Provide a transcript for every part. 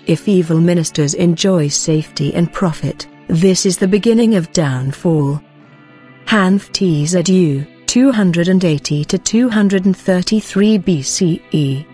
If evil ministers enjoy safety and profit, this is the beginning of downfall. Han Tzu, 280 to 233 BCE.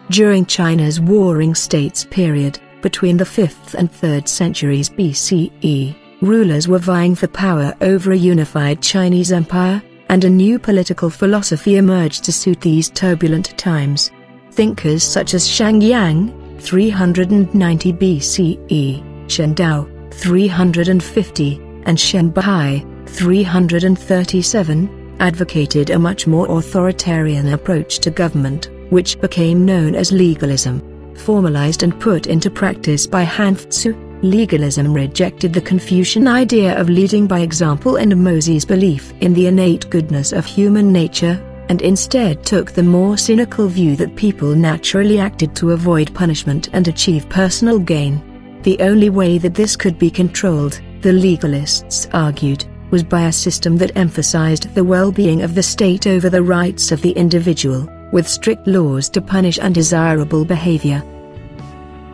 During China's Warring States period, between the 5th and 3rd centuries BCE, rulers were vying for power over a unified Chinese empire, and a new political philosophy emerged to suit these turbulent times. Thinkers such as Shang Yang, 390 BCE, Shen Dao, 350, and Shen Bai, 337, advocated a much more authoritarian approach to government, which became known as legalism. Formalized and put into practice by Han Tzu, legalism rejected the Confucian idea of leading by example and Mozi's belief in the innate goodness of human nature, and instead took the more cynical view that people naturally acted to avoid punishment and achieve personal gain. The only way that this could be controlled, the legalists argued, was by a system that emphasized the well-being of the state over the rights of the individual, with strict laws to punish undesirable behavior.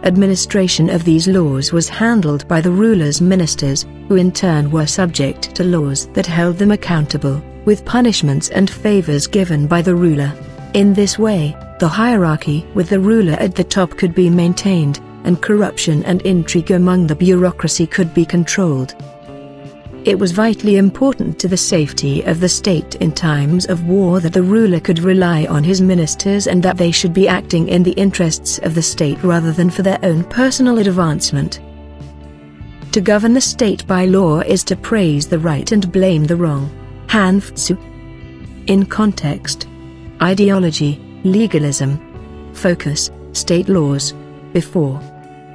Administration of these laws was handled by the ruler's ministers, who in turn were subject to laws that held them accountable, with punishments and favors given by the ruler. In this way, the hierarchy with the ruler at the top could be maintained, and corruption and intrigue among the bureaucracy could be controlled. It was vitally important to the safety of the state in times of war that the ruler could rely on his ministers and that they should be acting in the interests of the state rather than for their own personal advancement. To govern the state by law is to praise the right and blame the wrong. Han Tzu. In context. Ideology, legalism. Focus, state laws. Before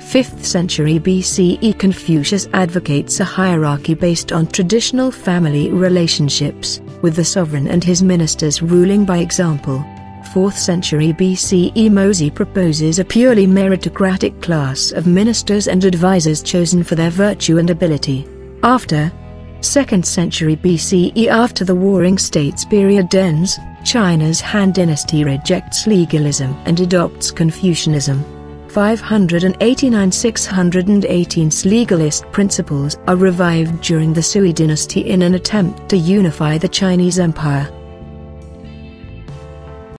5th century BCE, Confucius advocates a hierarchy based on traditional family relationships, with the sovereign and his ministers ruling by example. 4th century BCE, Mozi proposes a purely meritocratic class of ministers and advisors chosen for their virtue and ability. After 2nd century BCE, after the Warring States period ends, China's Han Dynasty rejects legalism and adopts Confucianism. 589–618's legalist principles are revived during the Sui dynasty in an attempt to unify the Chinese empire.